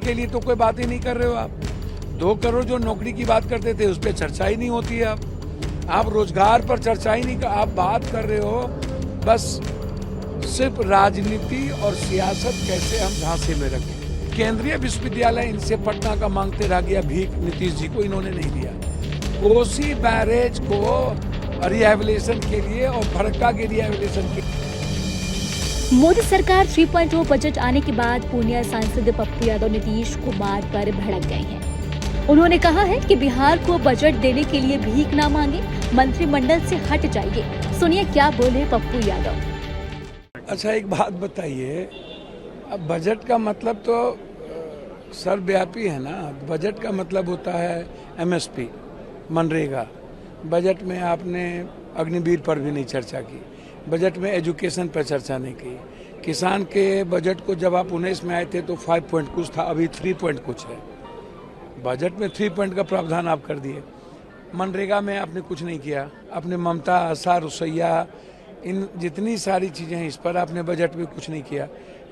के लिए तो कोई बात ही नहीं कर रहे हो आप। 2 करोड़ जो नौकरी की बात करते थे उस पर चर्चा ही नहीं होती है आप रोजगार पर चर्चा ही नहीं कर, आप बात कर रहे हो बस सिर्फ राजनीति और सियासत कैसे हम झांसे में रखें। केंद्रीय विश्वविद्यालय इनसे पटना का मांगते रह गया भीख, नीतीश जी को इन्होंने नहीं दिया। कोसी बैरेज को रिहैबिलिटेशन के लिए और फरक्का के रिहैबिलिटेशन के लिए मोदी सरकार 3.0 बजट आने के बाद पूर्णिया सांसद पप्पू यादव नीतीश कुमार पर भड़क गए हैं। उन्होंने कहा है कि बिहार को बजट देने के लिए भीख ना मांगे, मंत्रिमंडल से हट जाइए। सुनिए क्या बोले पप्पू यादव। अच्छा, एक बात बताइए, अब बजट का मतलब तो सर्वव्यापी है ना। बजट का मतलब होता है एमएसपी, मनरेगा। बजट में आपने अग्निवीर पर भी नहीं चर्चा की, बजट में एजुकेशन पर चर्चा नहीं की। किसान के बजट को जब आप 19 में आए थे तो 5 पॉइंट कुछ था, अभी 3 पॉइंट कुछ है। बजट में 3 पॉइंट का प्रावधान आप कर दिए। मनरेगा में आपने कुछ नहीं किया। आपने ममता, आशा, रुसैया, इन जितनी सारी चीज़ें हैं इस पर आपने बजट में कुछ नहीं किया।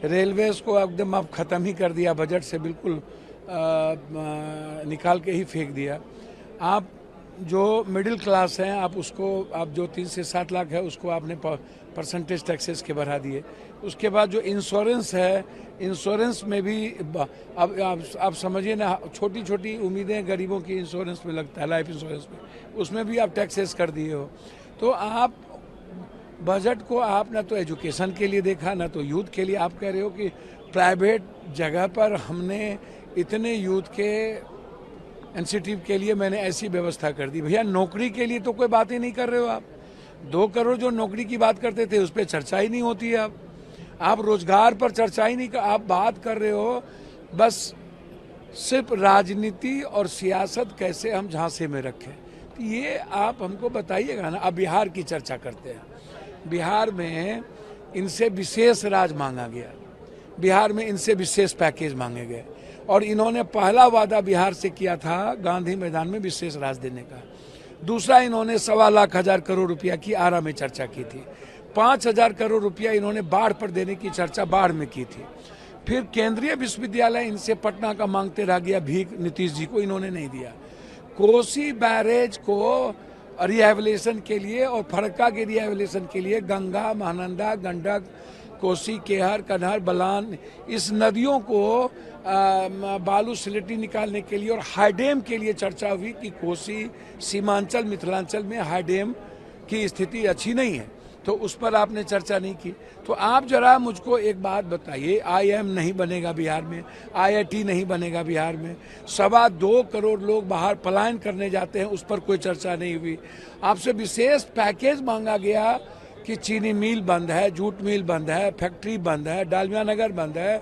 रेलवेज को एकदम आप ख़त्म ही कर दिया, बजट से बिल्कुल निकाल के ही फेंक दिया। आप जो मिडिल क्लास हैं आप उसको, आप जो 3 से 7 लाख है उसको आपने परसेंटेज टैक्सेस के बढ़ा दिए। उसके बाद जो इंश्योरेंस है, इंश्योरेंस में भी अब आप समझिए ना, छोटी छोटी उम्मीदें गरीबों की इंश्योरेंस में लगता है, लाइफ इंश्योरेंस में, उसमें भी आप टैक्सेस कर दिए हो। तो आप बजट को आप ना तो एजुकेशन के लिए देखा ना तो यूथ के लिए। आप कह रहे हो कि प्राइवेट जगह पर हमने इतने यूथ के इंस्टीट्यूट के लिए मैंने ऐसी व्यवस्था कर दी। भैया नौकरी के लिए तो कोई बात ही नहीं कर रहे हो आप। 2 करोड़ जो नौकरी की बात करते थे उस पर चर्चा ही नहीं होती है आप रोजगार पर चर्चा ही नहीं कर, आप बात कर रहे हो बस सिर्फ राजनीति और सियासत कैसे हम झांसे में रखें। तो ये आप हमको बताइएगा ना। अब बिहार की चर्चा करते हैं। बिहार में इनसे विशेष राज मांगा गया, बिहार में इनसे विशेष पैकेज मांगे गए और इन्होंने पहला वादा बिहार से किया था गांधी मैदान में विशेष राज देने का। दूसरा, इन्होंने 1,25,000 करोड़ रुपया की आरा में चर्चा की थी। 5,000 करोड़ रुपया इन्होंने बाढ़ पर देने की चर्चा बाढ़ में की थी। फिर केंद्रीय विश्वविद्यालय इनसे पटना का मांगते रह गया भीख, नीतीश जी को इन्होंने नहीं दिया। कोसी बैरेज को रिहैबिलिटेशन के लिए और फरक्का के रिहैबिलिटेशन के लिए गंगा, महानंदा, गंडक, कोसी, केहर, कन्हर, बलान, इस नदियों को बालू स्लेटी निकालने के लिए और हाईडेम के लिए चर्चा हुई कि कोसी, सीमांचल, मिथिलांचल में हाईडेम की स्थिति अच्छी नहीं है, तो उस पर आपने चर्चा नहीं की। तो आप जरा मुझको एक बात बताइए, IIM नहीं बनेगा बिहार में, IIT नहीं बनेगा बिहार में, 2.25 करोड़ लोग बाहर पलायन करने जाते हैं, उस पर कोई चर्चा नहीं हुई। आपसे विशेष पैकेज मांगा गया कि चीनी मिल बंद है, जूट मिल बंद है, फैक्ट्री बंद है, डालमिया नगर बंद है,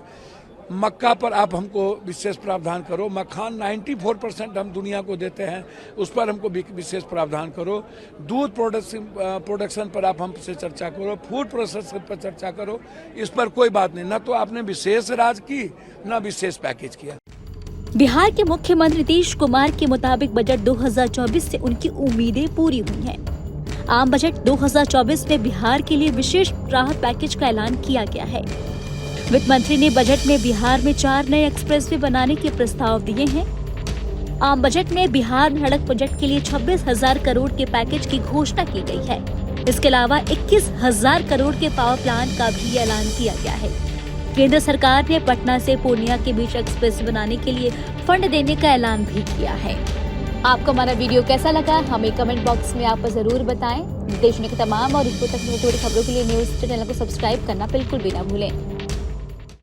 मक्का पर आप हमको विशेष प्रावधान करो। मखान 94% हम दुनिया को देते हैं, उस पर हमको विशेष प्रावधान करो। दूध प्रोडक्शन पर आप हमसे चर्चा करो, फूड प्रोसेसिंग पर चर्चा करो। इस पर कोई बात नहीं। न तो आपने विशेष राज की, न विशेष पैकेज किया। बिहार के मुख्यमंत्री नीतीश कुमार के मुताबिक बजट 2024 से उनकी उम्मीदें पूरी हुई हैं। आम बजट 2024 में बिहार के लिए विशेष राहत पैकेज का ऐलान किया गया है। वित्त मंत्री ने बजट में बिहार में 4 नए एक्सप्रेसवे बनाने के प्रस्ताव दिए हैं। आम बजट में बिहार में सड़क प्रोजेक्ट के लिए 26,000 करोड़ के पैकेज की घोषणा की गई है। इसके अलावा 21,000 करोड़ के पावर प्लांट का भी ऐलान किया गया है। केंद्र सरकार ने पटना से पूर्णिया के बीच एक्सप्रेस बनाने के लिए फंड देने का ऐलान भी किया है। आपको हमारा वीडियो कैसा लगा हमें कमेंट बॉक्स में आप जरूर बताएं। देश में तमाम और इसको तक खबरों के लिए न्यूज चैनल को सब्सक्राइब करना बिल्कुल भी ना भूलें।